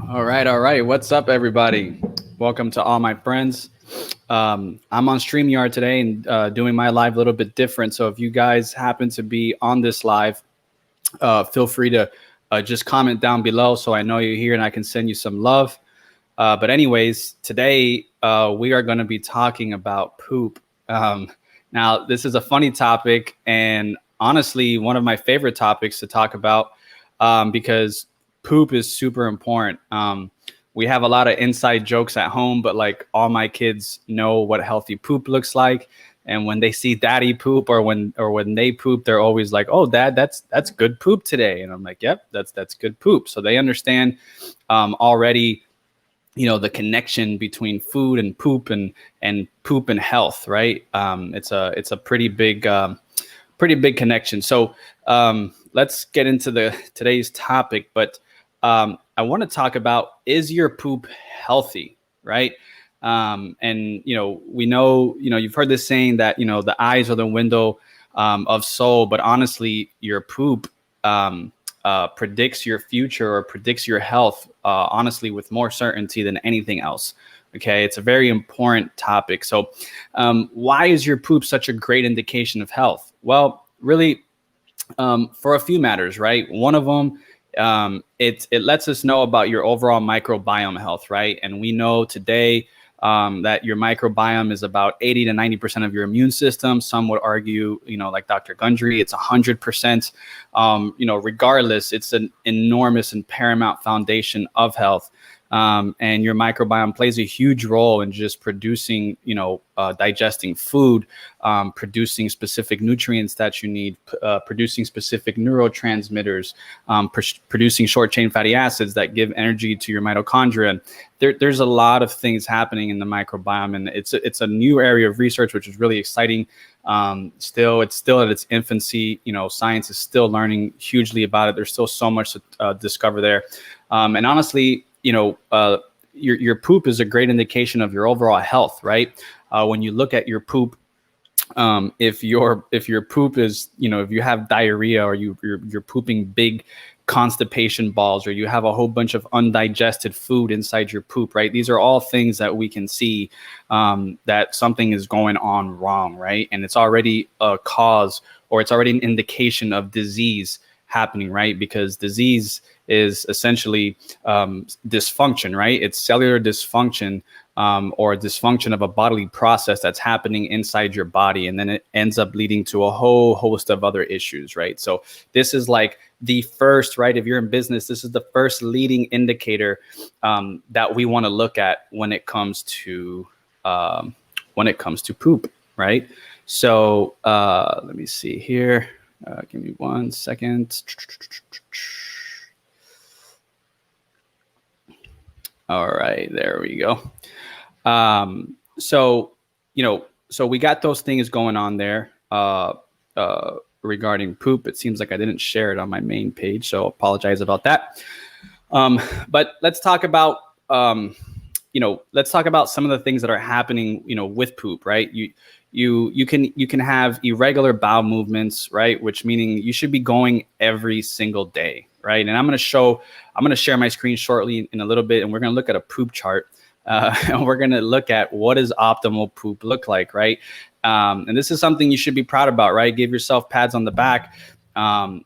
All right, all right. What's up, everybody? Welcome to all my friends. I'm on StreamYard today and doing my live a little bit different. So if you guys happen to be on this live, feel free to just comment down below so I know you're here and I can send you some love. But anyways, today we are going to be talking about poop. Now, this is a funny topic and honestly one of my favorite topics to talk about because poop is super important. We have a lot of inside jokes at home, but like all my kids know what healthy poop looks like. And when they see daddy poop or when they poop, they're always like, "Oh, dad, that's good poop today." And I'm like, "Yep, that's good poop." So they understand already, the connection between food and poop and health, right? It's a pretty big connection. So let's get into today's topic. But I want to talk about, is your poop healthy, right? And we know, you've heard this saying that the eyes are the window of soul, but honestly, your poop predicts your future or predicts your health, honestly, with more certainty than anything else. Okay, it's a very important topic. So why is your poop such a great indication of health? Well, really, for a few matters, right? One of them, it lets us know about your overall microbiome health, right? And we know today that your microbiome is about 80 to 90% of your immune system. Some would argue, like Dr. Gundry, it's 100%. Regardless, it's an enormous and paramount foundation of health. And your microbiome plays a huge role in just producing, digesting food, producing specific nutrients that you need, producing specific neurotransmitters, producing short chain fatty acids that give energy to your mitochondria. There's a lot of things happening in the microbiome, and it's a new area of research, which is really exciting. It's still at its infancy. Science is still learning hugely about it. There's still so much to discover there. And honestly, your poop is a great indication of your overall health, right? When you look at your poop, if your poop is, if you have diarrhea or you're pooping big constipation balls, or you have a whole bunch of undigested food inside your poop, right? These are all things that we can see that something is going on wrong, right? And it's already a cause, or it's already an indication of disease happening, right? Because disease is essentially dysfunction, right? It's cellular dysfunction, or dysfunction of a bodily process that's happening inside your body, and then it ends up leading to a whole host of other issues, right? So this is like the first, right? If you're in business, this is the first leading indicator that we want to look at when it comes to poop, right? So let me see here. Give me 1 second. All right, there we go. So we got those things going on there regarding poop. It seems like I didn't share it on my main page, so apologize about that. But let's talk about some of the things that are happening, with poop, right? You can have irregular bowel movements, right? Which meaning you should be going every single day, right? And I'm going to share my screen shortly in a little bit, and we're going to look at a poop chart. And we're going to look at what does optimal poop look like, right? And this is something you should be proud about, right? Give yourself pats on the back, and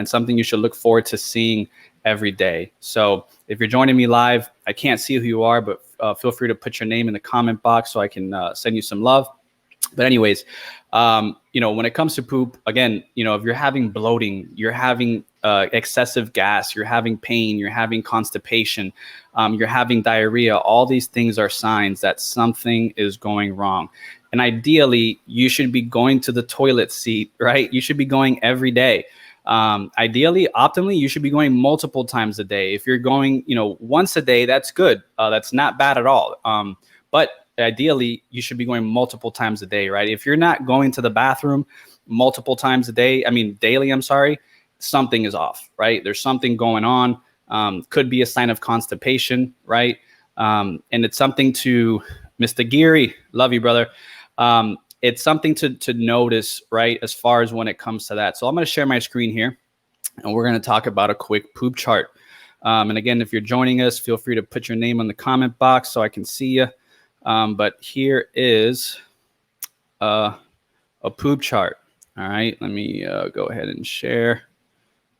something you should look forward to seeing every day. So if you're joining me live, I can't see who you are, but feel free to put your name in the comment box so I can send you some love. But anyways, when it comes to poop, again, if you're having bloating, you're having excessive gas, you're having pain, you're having constipation, you're having diarrhea, all these things are signs that something is going wrong. And ideally, you should be going to the toilet seat, right? You should be going every day. Ideally, optimally, you should be going multiple times a day. If you're going, once a day, that's good. That's not bad at all. But ideally, you should be going multiple times a day, right? If you're not going to the bathroom multiple times a day, daily, something is off, right? There's something going on. Could be a sign of constipation, right? And it's something to, Mr. Geary, love you, brother. It's something to notice, right, as far as when it comes to that. So I'm going to share my screen here, and we're going to talk about a quick poop chart. And again, if you're joining us, feel free to put your name in the comment box so I can see you. But here is a poop chart. All right, let me go ahead and share.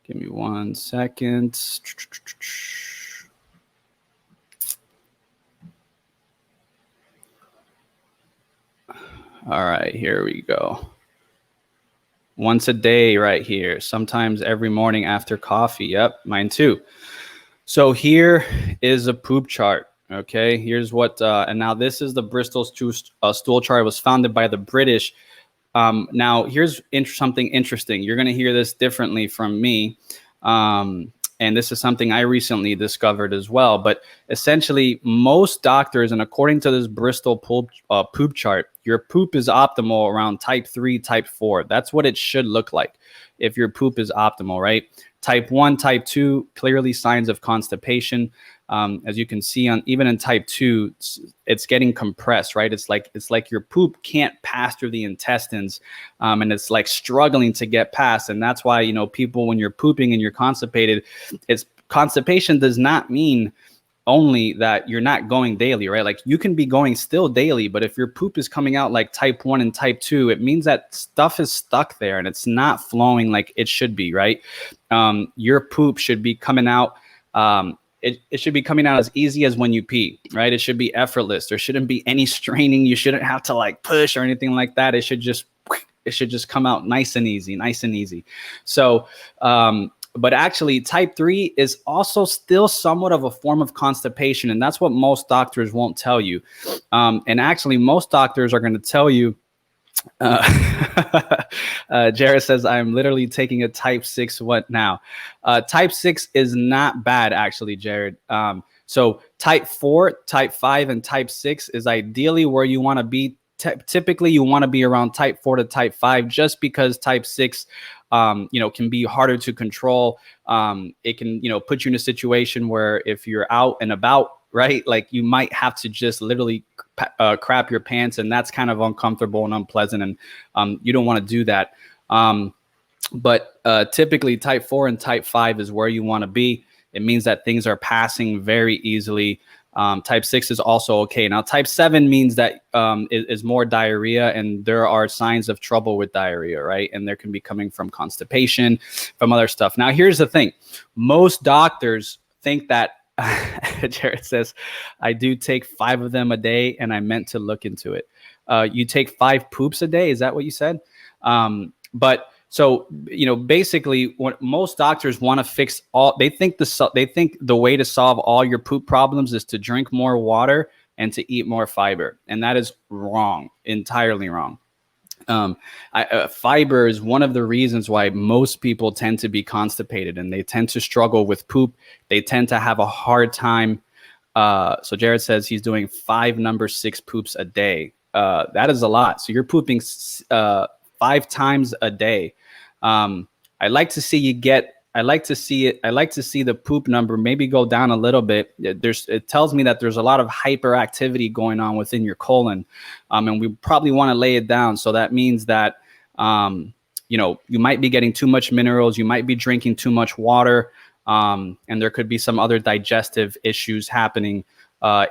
Give me 1 second. All right, here we go. Once a day right here, sometimes every morning after coffee. Yep, mine too. So here is a poop chart. Okay, here's what, and now this is the Bristol stool chart. It was founded by the British. Now here's something interesting. You're going to hear this differently from me. And this is something I recently discovered as well. But essentially, most doctors, and according to this Bristol poop chart, your poop is optimal around type 3, type 4. That's what it should look like if your poop is optimal, right? Type 1, type 2, clearly signs of constipation. As you can see, even in type 2, it's getting compressed, right? It's like your poop can't pass through the intestines, and it's like struggling to get past. And that's why, people, when you're pooping and you're constipated, constipation does not mean only that you're not going daily, right? Like you can be going still daily, but if your poop is coming out like type 1 and type 2, it means that stuff is stuck there and it's not flowing like it should be, right? Your poop should be coming out. It should be coming out as easy as when you pee, right? It should be effortless. There shouldn't be any straining. You shouldn't have to like push or anything like that. It should just come out nice and easy. So, but actually type 3 is also still somewhat of a form of constipation. And that's what most doctors won't tell you. And actually most doctors are going to tell you, Jared says, I'm literally taking a type 6. What now? Type 6 is not bad, actually, Jared. So type 4, type 5, and type 6 is ideally where you want to be. Typically, you want to be around type 4 to type 5, just because type 6, can be harder to control. It can, put you in a situation where if you're out and about, right, like you might have to just literally crap your pants, and that's kind of uncomfortable and unpleasant, and you don't want to do that. But typically type 4 and type 5 is where you want to be. It means that things are passing very easily. Type 6 is also okay. Now, type 7 means that is more diarrhea, and there are signs of trouble with diarrhea, right? And there can be coming from constipation, from other stuff. Now, here's the thing. Most doctors think that, Jared says, I do take 5 of them a day, and I meant to look into it. You take 5 poops a day? Is that what you said? But so, basically what most doctors want to fix they think the way to solve all your poop problems is to drink more water and to eat more fiber. And that is wrong, entirely wrong. Fiber is one of the reasons why most people tend to be constipated, and they tend to struggle with poop. They tend to have a hard time. So Jared says he's doing 5 number 6 poops a day. That is a lot. So you're pooping 5 times a day. I like to see the poop number maybe go down a little bit. It tells me that there's a lot of hyperactivity going on within your colon. And we probably want to lay it down. So that means that, you might be getting too much minerals. You might be drinking too much water. And there could be some other digestive issues happening,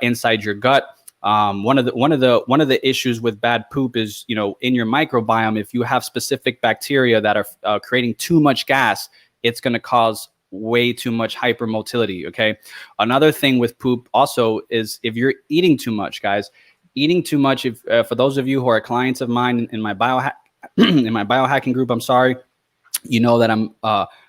inside your gut. One of the issues with bad poop is, in your microbiome, if you have specific bacteria that are creating too much gas, it's going to cause way too much hypermotility. Okay. Another thing with poop also is if you're eating too much, guys, if for those of you who are clients of mine in my in my biohacking group, I'm sorry, that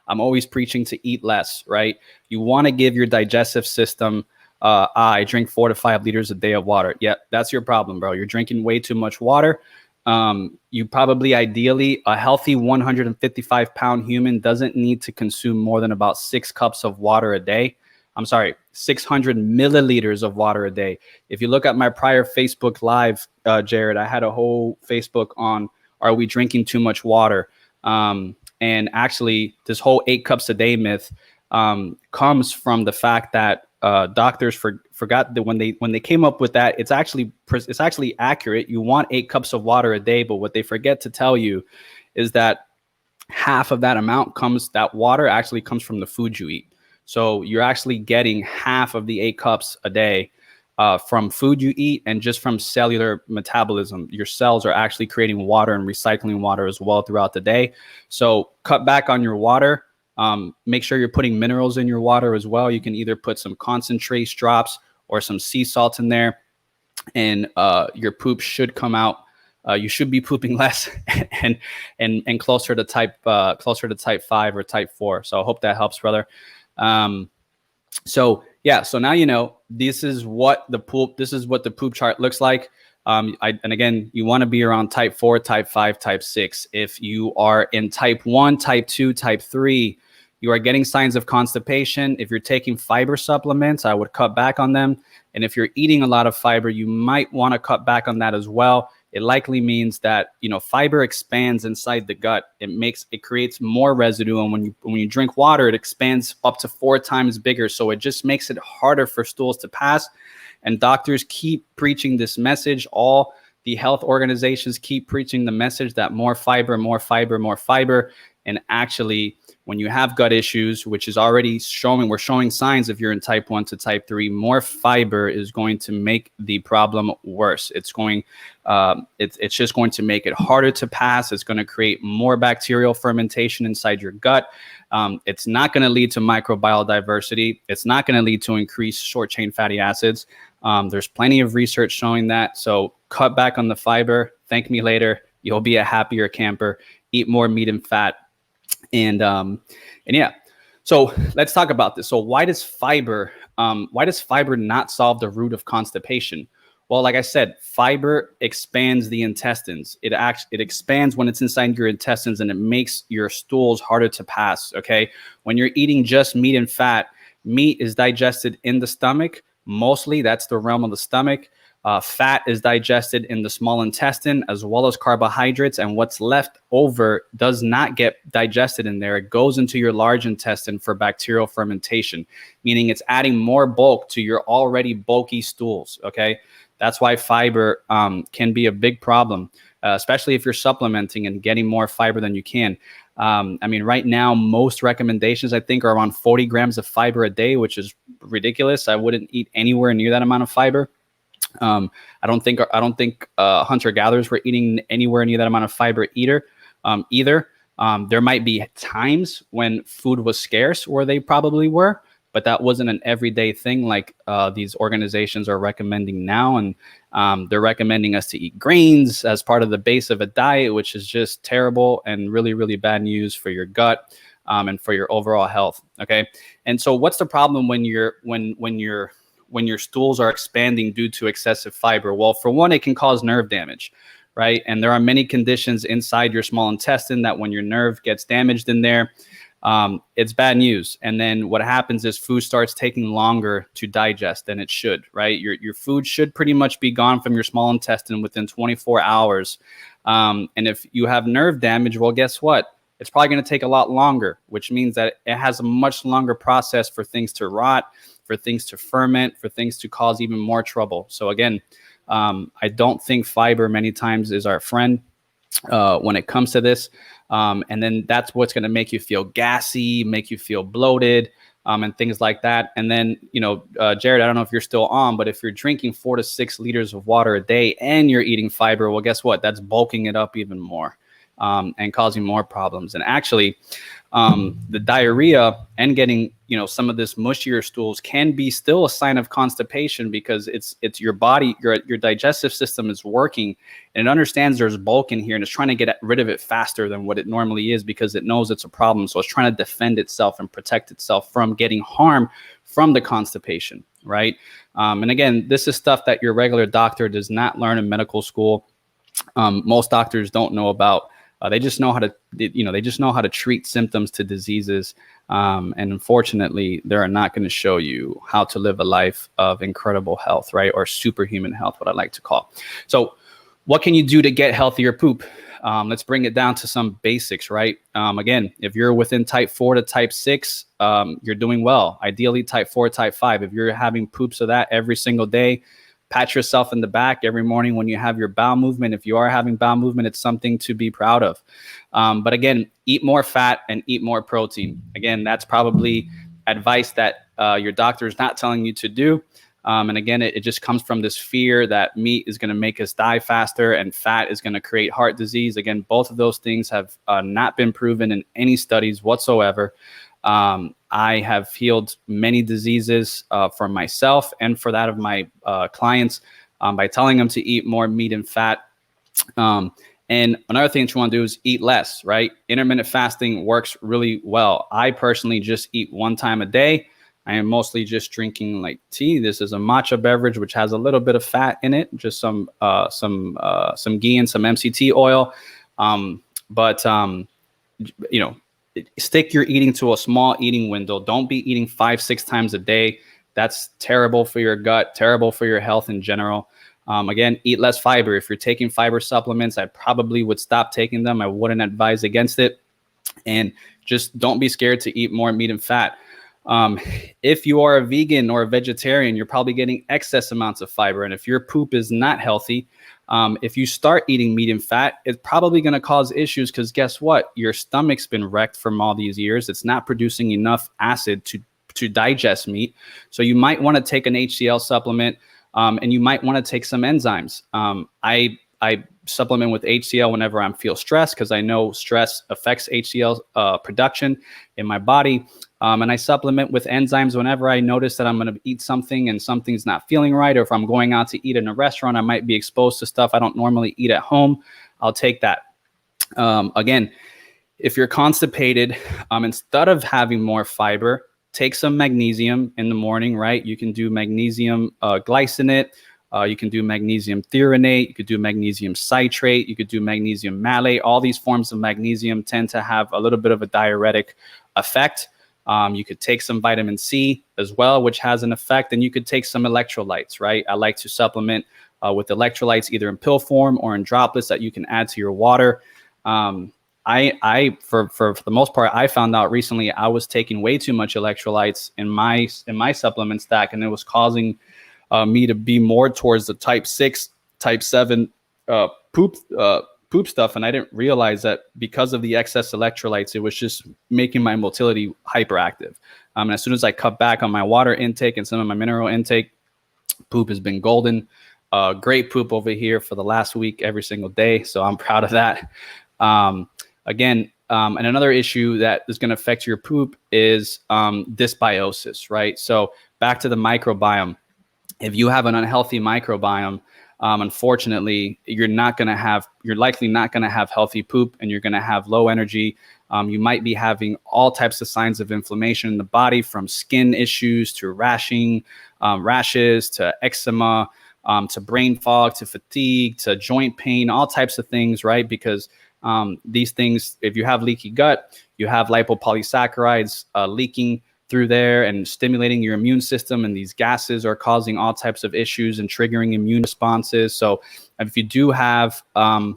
I'm always preaching to eat less, right? You want to give your digestive system, I drink 4 to 5 liters a day of water. Yeah, that's your problem, bro. You're drinking way too much water. You probably, ideally, a healthy 155-pound human doesn't need to consume more than about 6 cups of water a day. I'm sorry, 600 milliliters of water a day. If you look at my prior Facebook Live, Jared, I had a whole Facebook on, are we drinking too much water? And actually, this whole 8 cups a day myth comes from the fact that doctors forgot that when they came up with that, it's actually accurate. You want 8 cups of water a day, but what they forget to tell you is that half of that water actually comes from the food you eat. So you're actually getting half of the 8 cups a day from food you eat and just from cellular metabolism. Your cells are actually creating water and recycling water as well throughout the day. So cut back on your water. Make sure you're putting minerals in your water as well. You can either put some concentrate drops or some sea salt in there, and your poop should come out. You should be pooping less and closer to type 5 or type 4. So I hope that helps, brother. So now you know this is what the poop chart looks like. And again, you want to be around type 4, type 5, type 6. If you are in type 1, type 2, type 3, you are getting signs of constipation. If you're taking fiber supplements, I would cut back on them. And if you're eating a lot of fiber, you might want to cut back on that as well. It likely means that, fiber expands inside the gut. It creates more residue. And when you drink water, it expands up to 4 times bigger. So it just makes it harder for stools to pass. And doctors keep preaching this message. All the health organizations keep preaching the message that more fiber, more fiber, more fiber. And actually, when you have gut issues, which is already we're showing signs if you're in type 1 to type 3, more fiber is going to make the problem worse. It's just going to make it harder to pass. It's going to create more bacterial fermentation inside your gut. It's not going to lead to microbial diversity. It's not going to lead to increased short chain fatty acids. There's plenty of research showing that. So cut back on the fiber. Thank me later. You'll be a happier camper. Eat more meat and fat. And yeah, so let's talk about this. So why does fiber not solve the root of constipation? Well, like I said, fiber expands the intestines. It expands when it's inside your intestines, and it makes your stools harder to pass. Okay, when you're eating just meat and fat, meat is digested in the stomach. Mostly, that's the realm of the stomach. Fat is digested in the small intestine, as well as carbohydrates, and what's left over does not get digested in there. It goes into your large intestine for bacterial fermentation, meaning it's adding more bulk to your already bulky stools. Okay, that's why fiber can be a big problem, especially if you're supplementing and getting more fiber than you can. Right now, most recommendations, I think, are around 40 grams of fiber a day, which is ridiculous. I wouldn't eat anywhere near that amount of fiber. I don't think hunter-gatherers were eating anywhere near that amount of fiber either. There might be times when food was scarce where they probably were, but that wasn't an everyday thing like these organizations are recommending now. And they're recommending us to eat grains as part of the base of a diet, which is just terrible and really, really bad news for your gut and for your overall health. Okay. And so what's the problem when your stools are expanding due to excessive fiber? Well, for one, it can cause nerve damage, right? And there are many conditions inside your small intestine that when your nerve gets damaged in there, it's bad news. And then what happens is food starts taking longer to digest than it should, right? Your food should pretty much be gone from your small intestine within 24 hours. And if you have nerve damage, well, guess what? It's probably going to take a lot longer, which means that it has a much longer process for things to rot, for things to ferment, for things to cause even more trouble. So again, I don't think fiber many times is our friend when it comes to this. And then that's what's going to make you feel gassy, make you feel bloated, and things like that. And then, Jared, I don't know if you're still on, but if you're drinking 4 to 6 liters of water a day and you're eating fiber, well, guess what? That's bulking it up even more. And causing more problems. And actually, the diarrhea and getting, some of this mushier stools can be still a sign of constipation, because it's your body, your digestive system is working and it understands there's bulk in here and it's trying to get rid of it faster than what it normally is because it knows it's a problem. So it's trying to defend itself and protect itself from getting harm from the constipation, right? And again, this is stuff that your regular doctor does not learn in medical school. Most doctors don't know about. They just know how to treat symptoms to diseases. And unfortunately, they're not going to show you how to live a life of incredible health, right? Or superhuman health, what I like to call. So what can you do to get healthier poop? Let's bring it down to some basics, right? Again, if you're within type 4 to type 6, you're doing well. Ideally, type 4, type 5. If you're having poops of that every single day, pat yourself in the back every morning when you have your bowel movement. If you are having bowel movement, it's something to be proud of. But again, eat more fat and eat more protein. Again, that's probably advice that your doctor is not telling you to do. And again, it just comes from this fear that meat is going to make us die faster and fat is going to create heart disease. Again, both of those things have not been proven in any studies whatsoever. I have healed many diseases for myself and for that of my clients by telling them to eat more meat and fat. And another thing that you want to do is eat less, right? Intermittent fasting works really well. I personally just eat one time a day. I am mostly just drinking like tea. This is a matcha beverage, which has a little bit of fat in it, just some ghee and some MCT oil. Stick your eating to a small eating window. Don't be eating 5-6 times a day. That's terrible for your gut, terrible for your health in general. Again, eat less fiber. If you're taking fiber supplements, I probably would stop taking them. I wouldn't advise against it. And just don't be scared to eat more meat and fat. If you are a vegan or a vegetarian, you're probably getting excess amounts of fiber. And if your poop is not healthy, if you start eating meat and fat, it's probably going to cause issues because guess what? Your stomach's been wrecked from all these years. It's not producing enough acid to digest meat. So you might want to take an HCl supplement, and you might want to take some enzymes. I supplement with HCl whenever I feel stressed because I know stress affects HCl production in my body. And I supplement with enzymes whenever I notice that I'm going to eat something and something's not feeling right. Or if I'm going out to eat in a restaurant, I might be exposed to stuff I don't normally eat at home. I'll take that. Again, if you're constipated, instead of having more fiber, take some magnesium in the morning, right? You can do magnesium glycinate. You can do magnesium threonate. You could do magnesium citrate. You could do magnesium malate. All these forms of magnesium tend to have a little bit of a diuretic effect. You could take some vitamin C as well, which has an effect, and you could take some electrolytes, right? I like to supplement with electrolytes either in pill form or in droplets that you can add to your water. For the most part, I found out recently I was taking way too much electrolytes in my supplement stack, and it was causing me to be more towards the type 6, type 7 poop stuff. And I didn't realize that because of the excess electrolytes, it was just making my motility hyperactive. And as soon as I cut back on my water intake and some of my mineral intake, poop has been golden. Great poop over here for the last week, every single day. So I'm proud of that. And another issue that is going to affect your poop is dysbiosis, right? So back to the microbiome. If you have an unhealthy microbiome, unfortunately, you're likely not going to have healthy poop, and you're going to have low energy. You might be having all types of signs of inflammation in the body, from skin issues to rashes to eczema, to brain fog, to fatigue, to joint pain, all types of things, right? Because these things, if you have leaky gut, you have lipopolysaccharides leaking through there and stimulating your immune system, and these gases are causing all types of issues and triggering immune responses. So if you do have a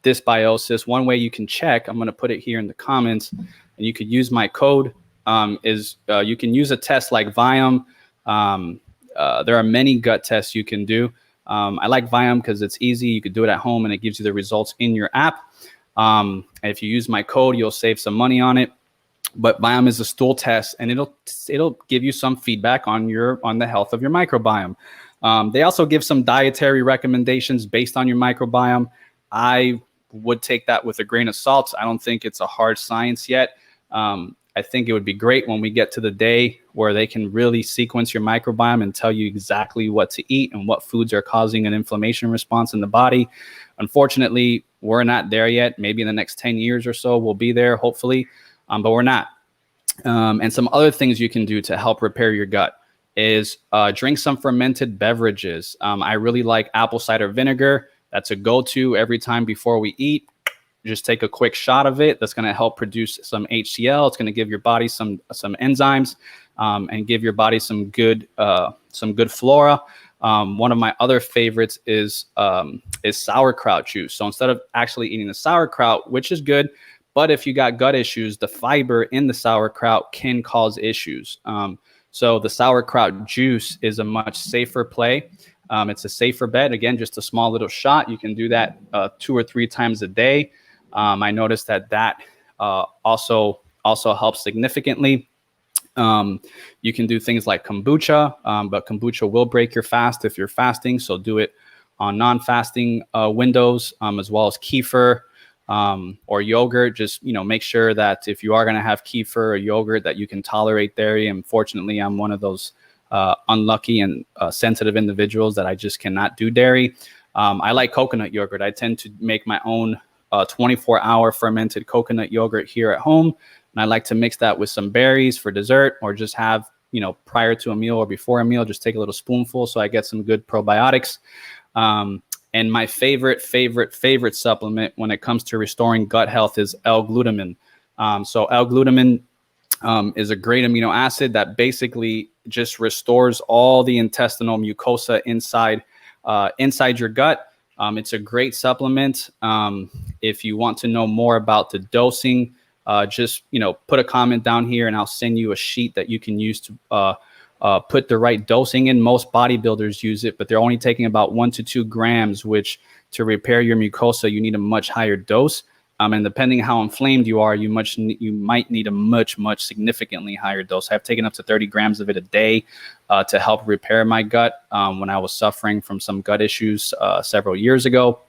dysbiosis, one way you can check, I'm going to put it here in the comments, and you could use my code, you can use a test like Viome. There are many gut tests you can do. I like Viome because it's easy. You could do it at home and it gives you the results in your app. If you use my code, you'll save some money on it. But Viome is a stool test, and it'll give you some feedback on the health of your microbiome. They also give some dietary recommendations based on your microbiome. I would take that with a grain of salt. I don't think it's a hard science yet. I think it would be great when we get to the day where they can really sequence your microbiome and tell you exactly what to eat and what foods are causing an inflammation response in the body. Unfortunately, we're not there yet. Maybe in the next 10 years or so, we'll be there, hopefully, but we're not. And some other things you can do to help repair your gut is drink some fermented beverages. I really like apple cider vinegar. That's a go-to every time before we eat. Just take a quick shot of it. That's going to help produce some HCl. It's going to give your body some enzymes and give your body some good flora. One of my other favorites is sauerkraut juice. So instead of actually eating the sauerkraut, which is good, but if you got gut issues, the fiber in the sauerkraut can cause issues. So the sauerkraut juice is a much safer play. It's a safer bet. Again, just a small little shot. You can do that 2 or 3 times a day. I noticed that also also helps significantly. You can do things like kombucha, but kombucha will break your fast if you're fasting. So do it on non-fasting windows, as well as kefir or yogurt. Just, make sure that if you are going to have kefir or yogurt, that you can tolerate dairy. Unfortunately, I'm one of those unlucky and sensitive individuals that I just cannot do dairy. I like coconut yogurt. I tend to make my own 24-hour fermented coconut yogurt here at home. And I like to mix that with some berries for dessert, or just have, prior to a meal or before a meal, just take a little spoonful so I get some good probiotics. And my favorite supplement when it comes to restoring gut health is L-glutamine. So L-glutamine is a great amino acid that basically just restores all the intestinal mucosa inside your gut. It's a great supplement. If you want to know more about the dosing, just put a comment down here and I'll send you a sheet that you can use to put the right dosing in. Most bodybuilders use it, but they're only taking about 1 to 2 grams, which to repair your mucosa, you need a much higher dose. And depending how inflamed you are, you might need a much significantly higher dose. I've taken up to 30 grams of it a day to help repair my gut when I was suffering from some gut issues several years ago.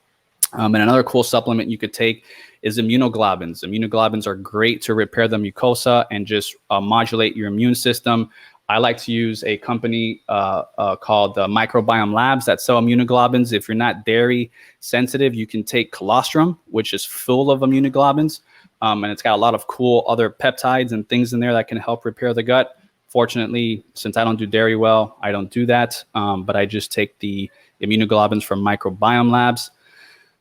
And another cool supplement you could take is immunoglobulins. Immunoglobulins are great to repair the mucosa and just modulate your immune system. I like to use a company called Microbiome Labs that sell immunoglobulins. If you're not dairy sensitive, you can take colostrum, which is full of immunoglobulins. And it's got a lot of cool other peptides and things in there that can help repair the gut. Fortunately, since I don't do dairy well, I don't do that. But I just take the immunoglobulins from Microbiome Labs.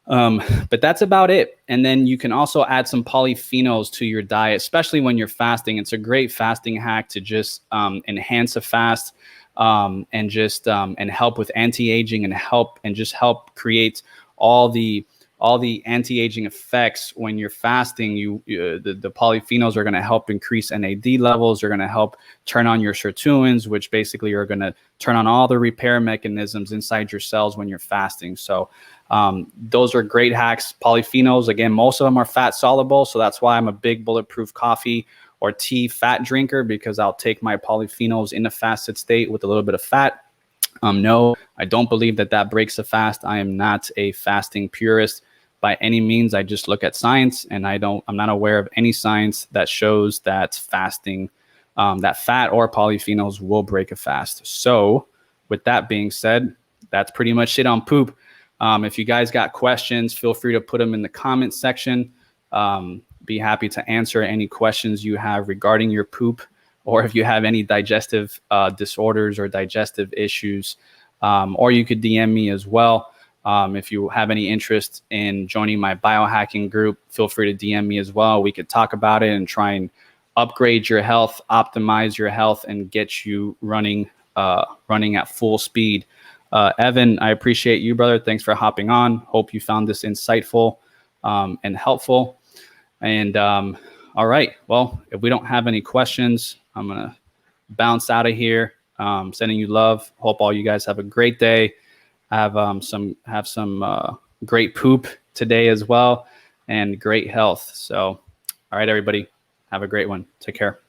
But that's about it. And then you can also add some polyphenols to your diet, especially when you're fasting. It's a great fasting hack to just enhance a fast and help with anti-aging and help create all the anti-aging effects when you're fasting. The polyphenols are going to help increase NAD levels. They're going to help turn on your sirtuins, which basically are going to turn on all the repair mechanisms inside your cells when you're fasting. So those are great hacks. Polyphenols, again, most of them are fat soluble. So that's why I'm a big bulletproof coffee or tea fat drinker, because I'll take my polyphenols in a fasted state with a little bit of fat. No, I don't believe that breaks a fast. I am not a fasting purist by any means. I just look at science, and I'm not aware of any science that shows that fasting, that fat or polyphenols will break a fast. So with that being said, that's pretty much it on poop. If you guys got questions, feel free to put them in the comment section. Be happy to answer any questions you have regarding your poop, or if you have any digestive disorders or digestive issues, or you could DM me as well. If you have any interest in joining my biohacking group, feel free to DM me as well. We could talk about it and try and upgrade your health, optimize your health, and get you running at full speed. Evan, I appreciate you, brother. Thanks for hopping on. Hope you found this insightful and helpful. And all right, well, if we don't have any questions, I'm going to bounce out of here. Sending you love. Hope all you guys have a great day. Have some great poop today as well, and great health. So, all right, everybody, have a great one. Take care.